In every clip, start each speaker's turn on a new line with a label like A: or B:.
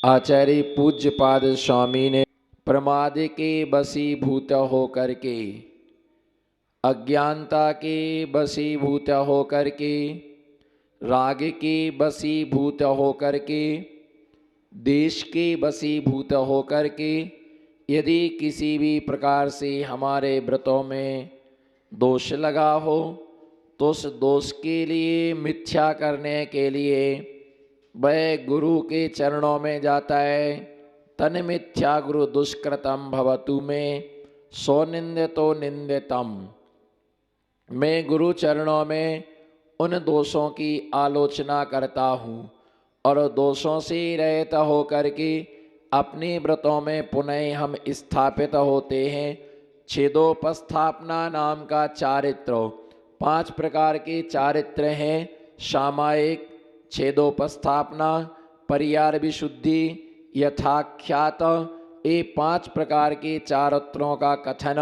A: आचार्य पूज्यपाद स्वामी ने प्रमाद के बसीभूत होकर के, अज्ञानता के बसीभूत होकर के, राग के बसीभूत होकर के, देश के बसीभूत होकर के, यदि किसी भी प्रकार से हमारे व्रतों में दोष लगा हो तो उस दोष के लिए मिथ्या करने के लिए वह गुरु के चरणों में जाता है। तन मिथ्या गुरु दुष्कृतम भवतु में सो निंदितो निंदितम। मैं गुरु चरणों में उन दोषों की आलोचना करता हूँ और दोषों से रहित होकर के अपने व्रतों में पुनः हम स्थापित होते हैं। छेदोपस्थापना नाम का चारित्र, 5 प्रकार के चारित्र हैं। सामायिक, छेदोपस्थापना, परियार विशुद्धि, यथाख्यात, ये 5 प्रकार के चारित्रों का कथन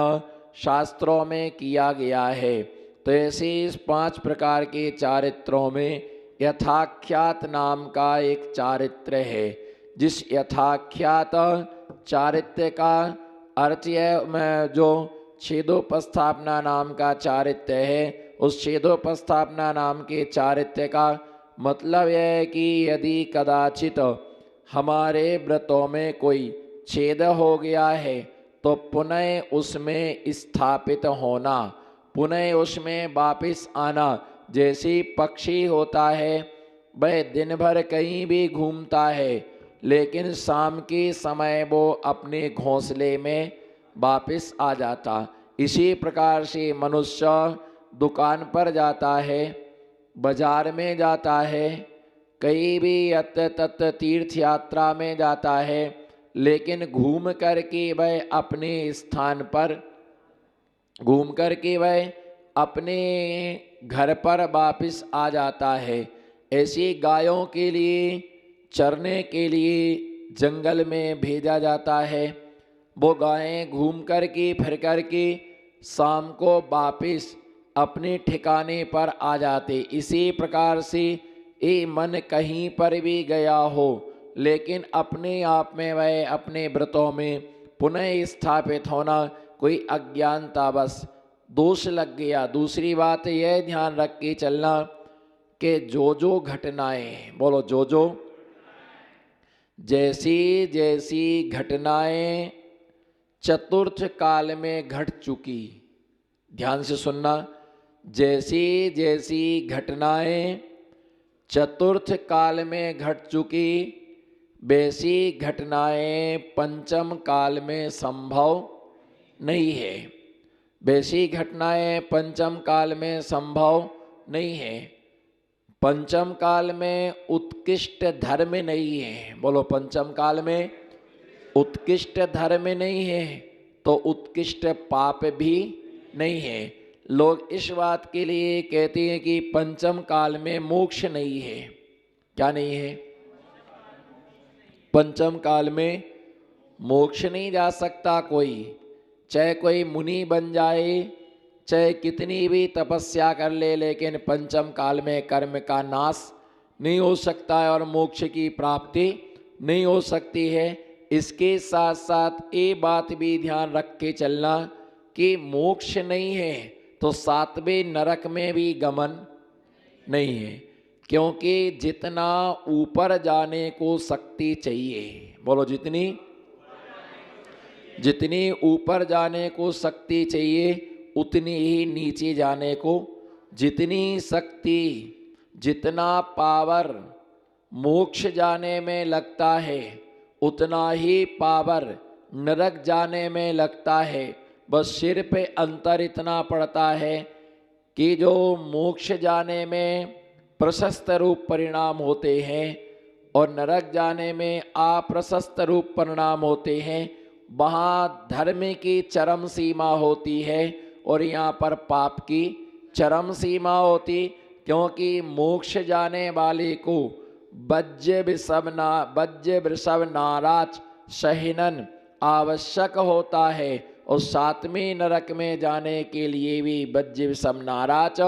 A: शास्त्रों में किया गया है। तो ऐसे इस 5 प्रकार के चारित्रों में यथाख्यात नाम का एक चारित्र है। जिस यथाख्यात चारित्र का अर्थ है, जो छेदोपस्थापना नाम का चारित्र है, उस छेदोपस्थापना नाम के चारित्र का मतलब यह है कि यदि कदाचित हमारे व्रतों में कोई छेद हो गया है तो पुनः उसमें स्थापित होना, पुनः उसमें वापिस आना। जैसे पक्षी होता है, वह दिन भर कहीं भी घूमता है लेकिन शाम के समय वो अपने घोंसले में वापिस आ जाता। इसी प्रकार से मनुष्य दुकान पर जाता है, बाजार में जाता है, कहीं भी यत्र तत्र तीर्थ यात्रा में जाता है, लेकिन घूम कर के वह अपने स्थान पर, घूम कर के वह अपने घर पर वापिस आ जाता है। ऐसी गायों के लिए चरने के लिए जंगल में भेजा जाता है। वो गायें घूम कर के फिर कर के शाम को वापिस अपने ठिकाने पर आ जाते। इसी प्रकार से ये मन कहीं पर भी गया हो लेकिन अपने आप में वह अपने व्रतों में पुनः स्थापित होना, कोई अज्ञानता बस दोष लग गया। दूसरी बात यह ध्यान रख के चलना कि जो घटनाएं, बोलो जो जैसी जैसी घटनाएं चतुर्थ काल में घट चुकी, ध्यान से सुनना, जैसी जैसी घटनाएं चतुर्थ काल में घट चुकी वैसी घटनाएं पंचम काल में संभव नहीं है। वैसी घटनाएं पंचम काल में संभव नहीं है। पंचम काल में उत्कृष्ट धर्म नहीं है। बोलो, पंचम काल में उत्कृष्ट धर्म नहीं है तो उत्कृष्ट पाप भी नहीं है। लोग इस बात के लिए कहते हैं कि पंचम काल में मोक्ष नहीं है। क्या नहीं है? पंचम काल में मोक्ष नहीं जा सकता कोई, चाहे कोई मुनि बन जाए, चाहे कितनी भी तपस्या कर ले, लेकिन पंचम काल में कर्म का नाश नहीं हो सकता है और मोक्ष की प्राप्ति नहीं हो सकती है। इसके साथ साथ ये बात भी ध्यान रख के चलना कि मोक्ष नहीं है तो 7वें नरक में भी गमन नहीं है, क्योंकि जितना ऊपर जाने को शक्ति चाहिए, बोलो जितनी ऊपर जाने को शक्ति चाहिए उतनी ही नीचे जाने को, जितनी शक्ति, जितना पावर मोक्ष जाने में लगता है उतना ही पावर नरक जाने में लगता है। बस सिर पे अंतर इतना पड़ता है कि जो मोक्ष जाने में प्रशस्त रूप परिणाम होते हैं और नरक जाने में अप्रशस्त रूप परिणाम होते हैं, वहाँ धर्म की चरम सीमा होती है और यहाँ पर पाप की चरम सीमा होती। क्योंकि मोक्ष जाने वाले को वज्र वृषभ नाराज शयनन आवश्यक होता है और 7वें नरक में जाने के लिए भी वज्र वृषभ नाराज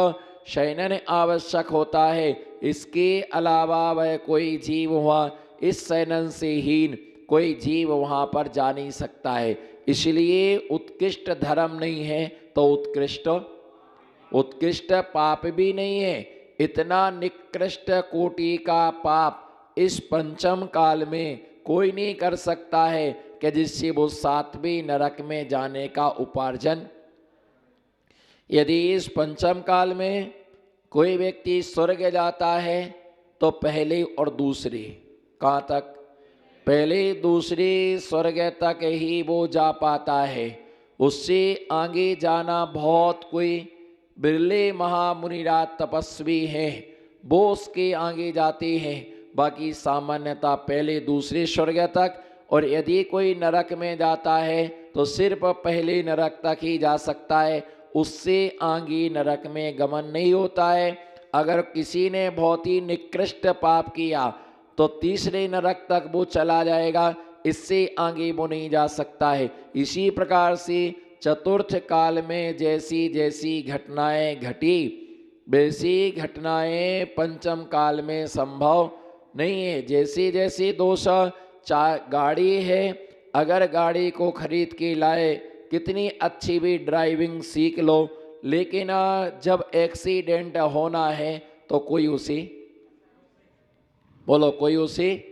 A: शयनन आवश्यक होता है। इसके अलावा वह कोई जीव हुआ इस शयनन से हीन कोई जीव वहाँ पर जा नहीं सकता है। इसलिए उत्कृष्ट धर्म नहीं है तो उत्कृष्ट पाप भी नहीं है। इतना निकृष्ट कोटि का पाप इस पंचम काल में कोई नहीं कर सकता है कि जिससे वो सातवें नरक में जाने का उपार्जन। यदि इस पंचम काल में कोई व्यक्ति स्वर्ग जाता है तो पहले और दूसरे, कहाँ तक? पहले दूसरे स्वर्ग तक ही वो जा पाता है। उससे आगे जाना बहुत कोई बिरले महामुनिराज तपस्वी हैं, वो उसके आगे जाते हैं। बाकी सामान्यता पहले दूसरे स्वर्ग तक, और यदि कोई नरक में जाता है तो सिर्फ पहले नरक तक ही जा सकता है, उससे आगे नरक में गमन नहीं होता है। अगर किसी ने बहुत ही निकृष्ट पाप किया तो तीसरे नरक तक वो चला जाएगा, इससे आगे वो नहीं जा सकता है। इसी प्रकार से चतुर्थ काल में जैसी जैसी घटनाएं घटी वैसी घटनाएं पंचम काल में संभव नहीं है। जैसी जैसी दोष, गाड़ी है, अगर गाड़ी को खरीद के लाए, कितनी अच्छी भी ड्राइविंग सीख लो, लेकिन जब एक्सीडेंट होना है तो कोई उसे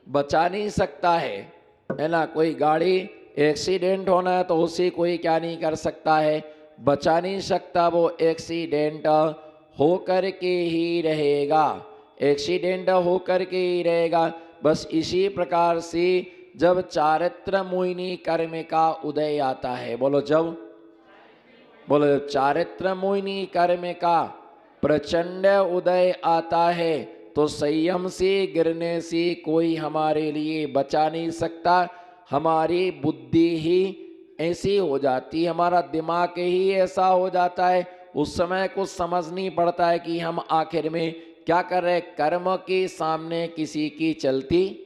A: बचा नहीं सकता है ना। कोई गाड़ी एक्सीडेंट होना है तो उसे कोई क्या नहीं कर सकता है, बचा नहीं सकता। वो एक्सीडेंट हो कर के ही रहेगा, एक्सीडेंट हो कर के ही रहेगा। बस इसी प्रकार से जब चारित्र मोहिनी कर्म का उदय आता है, बोलो चारित्र मोहिनी कर्म का प्रचंड उदय आता है तो संयम से गिरने से कोई हमारे लिए बचा नहीं सकता। हमारी बुद्धि ही ऐसी हो जाती, हमारा दिमाग ही ऐसा हो जाता है, उस समय कुछ समझ नहीं पड़ता है कि हम आखिर में क्या कर रहे। कर्म के सामने किसी की चलती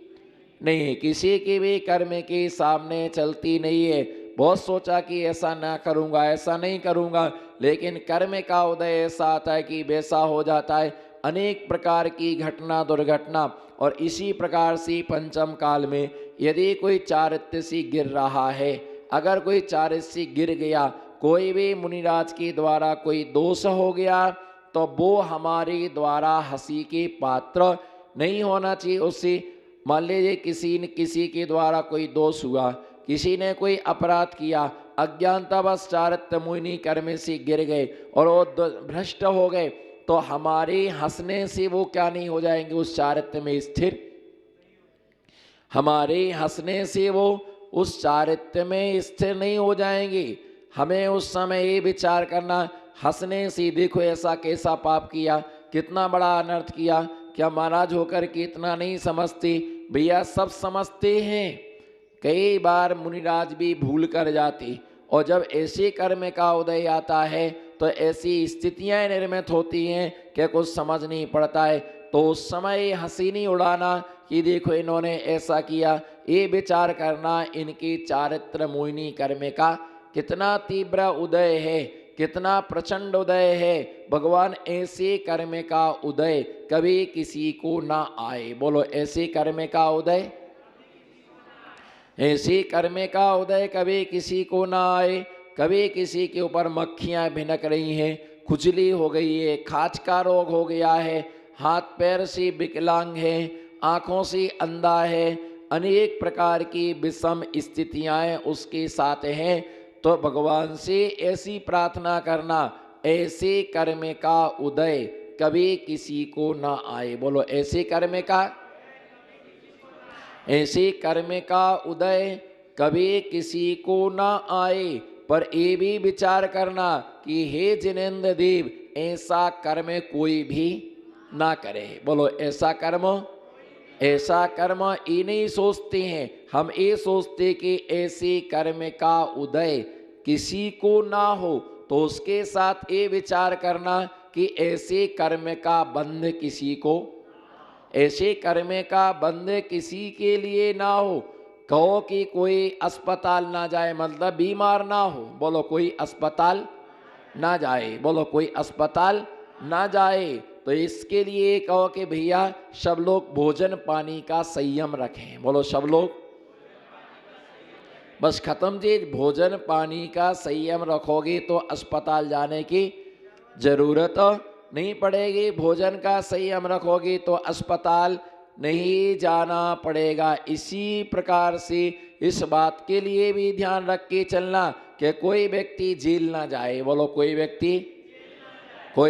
A: नहीं है, किसी की भी कर्म के सामने चलती नहीं है। बहुत सोचा कि ऐसा ना करूँगा, ऐसा नहीं करूँगा, लेकिन कर्म का उदय ऐसा आता है कि वैसा हो जाता है। अनेक प्रकार की घटना दुर्घटना, और इसी प्रकार से पंचम काल में यदि कोई चारित्र से गिर रहा है, अगर कोई चारित्र से गिर गया, कोई भी मुनिराज के द्वारा कोई दोष हो गया तो वो हमारे द्वारा हंसी के पात्र नहीं होना चाहिए। उससे मान लीजिए किसी के द्वारा कोई दोष हुआ, किसी ने कोई अपराध किया, अज्ञानतावश चारित्र मोहिनी कर्म से गिर गए और वो भ्रष्ट हो गए, तो हमारे हंसने से वो क्या नहीं हो जाएंगे उस चारित्र में स्थिर। हमारे हंसने से वो उस चारित्र में स्थिर नहीं हो जाएंगे। हमें उस समय ये विचार करना, हंसने से देखो ऐसा कैसा पाप किया, कितना बड़ा अनर्थ किया, क्या महाराज होकर के इतना नहीं समझते? भैया सब समझते हैं, कई बार मुनिराज भी भूल कर जाते, और जब ऐसे कर्म का उदय आता है तो ऐसी स्थितियां निर्मित होती हैं कि कुछ समझ नहीं पड़ता है। तो उस समय हंसी नहीं उड़ाना कि देखो इन्होंने ऐसा किया, ये विचार करना इनकी चारित्र मोहिनी कर्म का कितना तीव्र उदय है, कितना प्रचंड उदय है। भगवान ऐसे कर्म का उदय कभी किसी को ना आए, बोलो ऐसे कर्म का उदय, ऐसे कर्म का उदय कभी किसी को ना आए। कभी किसी के ऊपर मक्खियां भिनक रही हैं, खुजली हो गई है, खाज का रोग हो गया है, हाथ पैर से विकलांग है, आँखों से अंधा है, अनेक प्रकार की विषम स्थितियाँ उसके साथ हैं, तो भगवान से ऐसी प्रार्थना करना, ऐसे कर्म का उदय कभी किसी को ना आए। बोलो ऐसे कर्म का उदय कभी किसी को ना आए। पर ये भी विचार करना कि हे जिनेन्द्र देव, ऐसा कर्म कोई भी ना करे। बोलो ऐसा कर्म ये नहीं सोचते हैं, हम ये सोचते कि ऐसे कर्म का उदय किसी को ना हो, तो उसके साथ ये विचार करना कि ऐसे कर्म का बंध किसी के लिए ना हो। कहो कि कोई अस्पताल ना जाए, मतलब बीमार ना हो, बोलो कोई अस्पताल ना जाए, बोलो कोई अस्पताल ना जाए। तो इसके लिए कहो कि भैया सब लोग भोजन पानी का संयम रखें। बोलो सब लोग, बस खत्म जी। भोजन पानी का संयम रखोगे तो अस्पताल जाने की जरूरत नहीं पड़ेगी, भोजन का संयम रखोगे तो अस्पताल नहीं जाना पड़ेगा। इसी प्रकार से इस बात के लिए भी ध्यान रख के चलना कि कोई व्यक्ति जेल ना जाए। बोलो कोई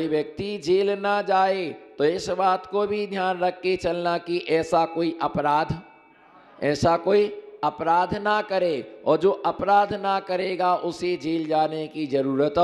A: व्यक्ति जेल ना जाए। तो इस बात को भी ध्यान रख के चलना कि ऐसा कोई अपराध ना करे, और जो अपराध ना करेगा उसे जेल जाने की जरूरत।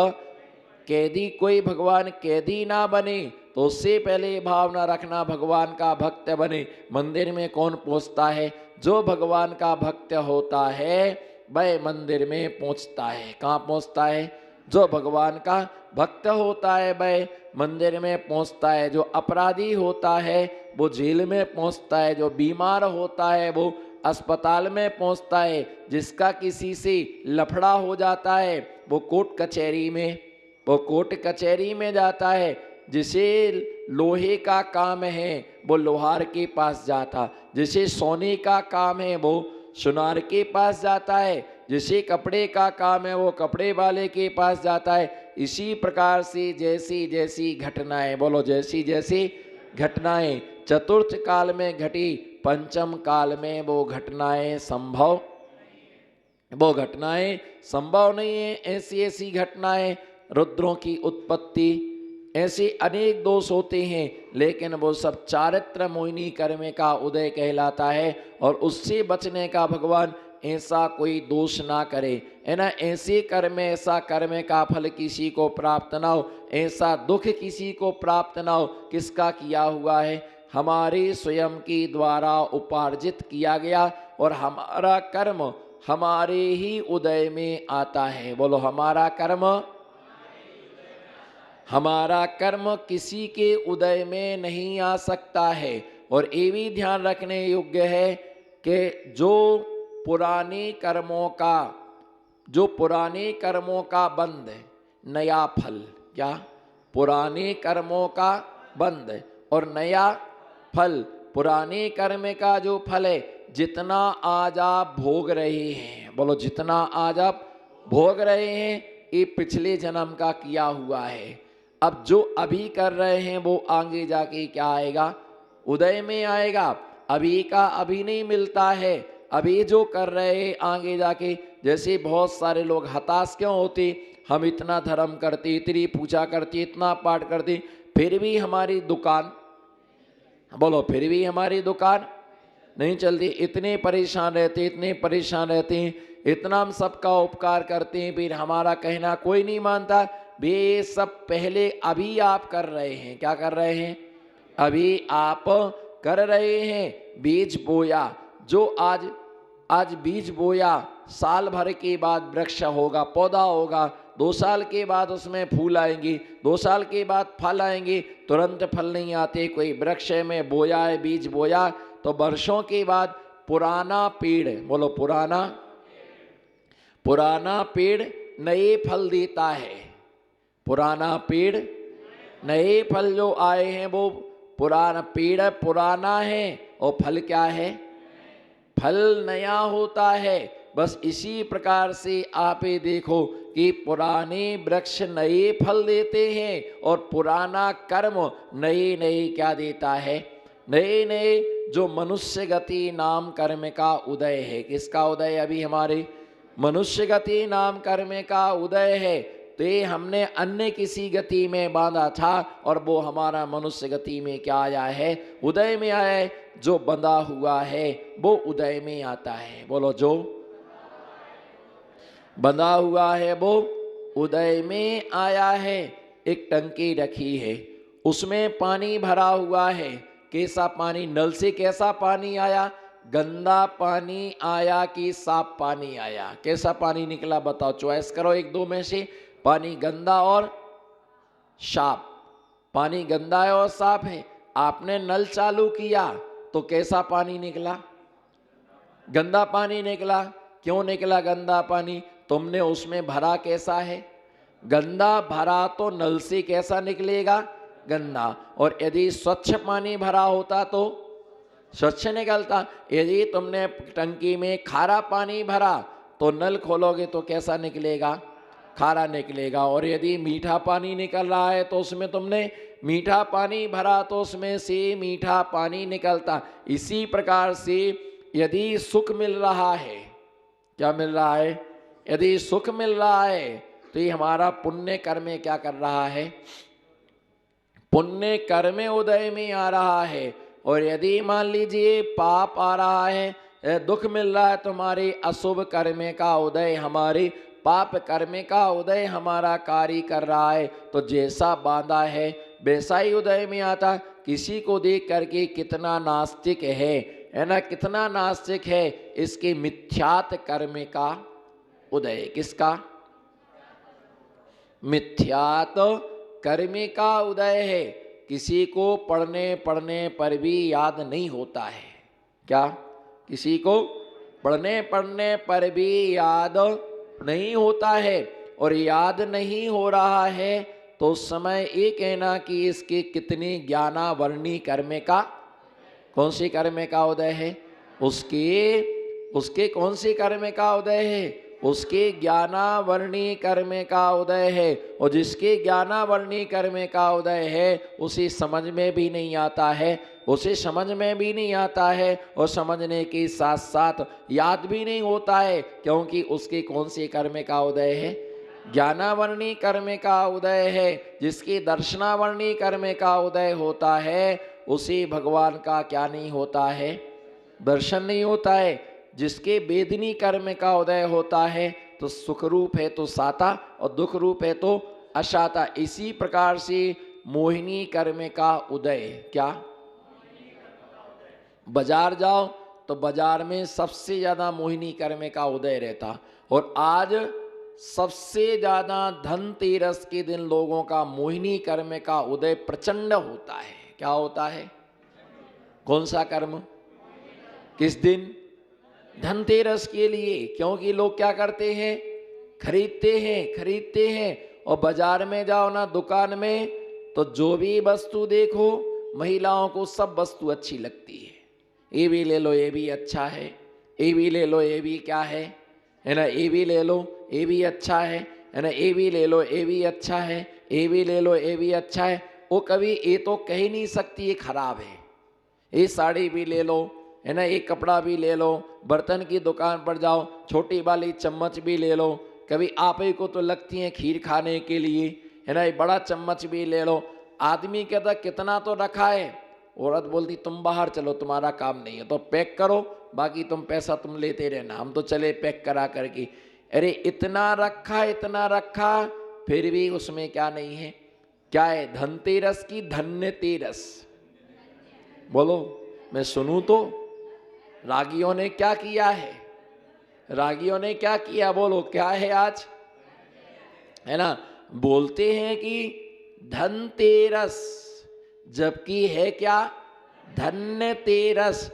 A: कैदी कोई भगवान कैदी ना बने, तो उससे पहले भावना रखना भगवान का भक्त बने। मंदिर में कौन पहुंचता है? जो भगवान का भक्त होता है वह मंदिर में पहुंचता है। कहाँ पहुंचता है? जो भगवान का भक्त होता है वह मंदिर में पहुंचता है। जो अपराधी होता है वो जेल में पहुंचता है। जो बीमार होता है वो अस्पताल में पहुंचता है। जिसका किसी से लफड़ा हो जाता है वो कोर्ट कचहरी में जाता है। जिसे लोहे का काम है वो लोहार के पास जाता, जिसे सोने का काम है वो सुनार के पास जाता है, जिसे कपड़े का काम है वो कपड़े वाले के पास जाता है। इसी प्रकार से जैसी जैसी घटनाएं, बोलो जैसी जैसी घटनाएं चतुर्थ काल में घटी, पंचम काल में वो घटनाएं संभव नहीं है। ऐसी घटनाएं, रुद्रों की उत्पत्ति, ऐसे अनेक दोष होते हैं, लेकिन वो सब चारित्र मोहिनी कर्म का उदय कहलाता है। और उससे बचने का भगवान ऐसा कोई दोष ना करे, है ना। ऐसा कर्म का फल किसी को प्राप्त ना हो, ऐसा दुख किसी को प्राप्त ना हो। किसका किया हुआ है? हमारे स्वयं के द्वारा उपार्जित किया गया, और हमारा कर्म हमारे ही उदय में आता है। बोलो हमारा कर्म किसी के उदय में नहीं आ सकता है। और ये भी ध्यान रखने योग्य है कि जो पुराने कर्मों का बंध है, नया फल, क्या? पुराने कर्मों का बंध और नया फल। पुराने कर्म का जो फल है, जितना आज आप भोग रहे हैं, बोलो जितना आज आप भोग रहे हैं, ये पिछले जन्म का किया हुआ है। अब जो अभी कर रहे हैं वो आगे जाके क्या आएगा? उदय में आएगा। अभी का अभी नहीं मिलता है, अभी जो कर रहे हैं आगे जाके। जैसे बहुत सारे लोग हताश क्यों होते? हम इतना धर्म करते, इतनी पूजा करते, इतना पाठ करते, फिर भी हमारी दुकान नहीं चलती। इतने परेशान रहते हैं, इतना हम सबका उपकार करते हैं, फिर हमारा कहना कोई नहीं मानता। वे सब पहले अभी आप कर रहे हैं। क्या कर रहे हैं? अभी आप कर रहे हैं। बीज बोया, जो आज बीज बोया, साल भर के बाद वृक्ष होगा, पौधा होगा। 2 साल के बाद उसमें फूल आएंगे, 2 साल के बाद फल आएंगे। तुरंत फल नहीं आते। कोई वृक्ष में बोया है, बीज बोया, तो वर्षों के बाद पुराना पेड़, बोलो पुराना पेड़ नए फल देता है। पुराना पेड़ नए फल जो आए हैं वो पुराना पेड़ पुराना है, और फल क्या है? फल नया होता है। बस इसी प्रकार से आप ये देखो कि पुराने वृक्ष नए फल देते हैं, और पुराना कर्म नए क्या देता है? नए जो मनुष्य गति नाम कर्म का उदय है। किसका उदय? अभी हमारे मनुष्य गति नाम कर्म का उदय है। तो ये हमने अन्य किसी गति में बांधा था, और वो हमारा मनुष्य गति में क्या आया है? उदय में आया है। जो बंधा हुआ है वो उदय में आता है। बोलो जो बंधा हुआ है वो उदय में आया है। एक टंकी रखी है, उसमें पानी भरा हुआ है। कैसा पानी? नल से कैसा पानी आया? गंदा पानी आया कि साफ पानी आया? कैसा पानी निकला बताओ, चॉइस करो एक दो में से। पानी गंदा और साफ। पानी गंदा है और साफ है। आपने नल चालू किया तो कैसा पानी निकला? गंदा पानी निकला। क्यों निकला गंदा पानी? तुमने उसमें भरा कैसा है? गंदा भरा तो नल से कैसा निकलेगा? गंदा। और यदि स्वच्छ पानी भरा होता तो स्वच्छ निकलता। यदि तुमने टंकी में खारा पानी भरा तो नल खोलोगे तो कैसा निकलेगा? खारा निकलेगा। और यदि मीठा पानी निकल रहा है तो उसमें तुमने मीठा पानी भरा तो उसमें से मीठा पानी निकलता। इसी प्रकार से यदि सुख मिल रहा है, क्या मिल रहा है? यदि सुख मिल रहा है तो ये हमारा पुण्य कर्म क्या कर रहा है? पुण्य कर्म उदय में आ रहा है। और यदि मान लीजिए पाप आ रहा है, दुख मिल रहा है, तुम्हारे अशुभ कर्म का उदय, हमारे पाप कर्म का उदय हमारा कार्य कर रहा है। तो जैसा बांधा है वैसा ही उदय में आता। किसी को देख करके कितना नास्तिक है ना, कितना नास्तिक है, इसके मिथ्यात कर्म का उदय। किसका? मिथ्यात कर्म का उदय है। किसी को पढ़ने पर भी याद नहीं होता है। क्या? किसी को पढ़ने पर भी याद नहीं होता है। और याद नहीं हो रहा है तो उस समय ये कहना कि इसके कितनी ज्ञानावर्णी कर्म का, कौन सी कर्म का उदय है? उसके कौन सी कर्म का उदय है? उसके ज्ञानावर्णी कर्म का उदय है। और जिसके ज्ञानावर्णी कर्म का उदय है उसे समझ में भी नहीं आता है, उसे समझ में भी नहीं आता है। और समझने के साथ साथ याद भी नहीं होता है, क्योंकि उसके कौन से कर्म का उदय है? ज्ञानावर्णी कर्म का उदय है। जिसके दर्शनावर्णी कर्म का उदय होता है उसे भगवान का क्या नहीं होता है? दर्शन नहीं होता है। जिसके वेदनी कर्म का उदय होता है तो सुख रूप है तो साता और दुख रूप है तो असाता। इसी प्रकार से मोहिनी कर्म का उदय, क्या? बाजार जाओ तो बाजार में सबसे ज्यादा मोहिनी कर्म का उदय रहता। और आज सबसे ज्यादा धनतेरस के दिन लोगों का मोहिनी कर्म का उदय प्रचंड होता है। क्या होता है? कौन सा कर्म? किस दिन? धनतेरस के लिए। क्योंकि लोग क्या करते हैं? खरीदते हैं। और बाजार में जाओ ना, दुकान में, तो जो भी वस्तु देखो महिलाओं को सब वस्तु अच्छी लगती है। ये भी ले लो, ये भी अच्छा है, ये भी ले लो, ये भी क्या है ना, ये भी ले लो, ये भी अच्छा है ना, ये भी ले लो, ये भी अच्छा है, ये भी ले लो, ये भी अच्छा है। वो कभी ये तो कह ही नहीं सकती ये खराब है। ये साड़ी भी ले लो है ना, एक कपड़ा भी ले लो, बर्तन की दुकान पर जाओ, छोटी वाली चम्मच भी ले लो। कभी आप ही को तो लगती हैं खीर खाने के लिए, है ना, एक बड़ा चम्मच भी ले लो। आदमी कहता कितना तो रखा है, औरत बोलती तुम बाहर चलो, तुम्हारा काम नहीं है, तो पैक करो, बाकी तुम पैसा तुम लेते रहना, हम तो चले पैक करा करके। अरे इतना रखा, फिर भी उसमें क्या नहीं है? क्या है? धनतेरस की धन्य तेरस। बोलो, मैं सुनूं तो। रागियों ने क्या किया है? रागियों ने क्या किया? बोलो, क्या है आज? है ना, बोलते हैं कि धनतेरस, जबकि है क्या? धन्य तेरस।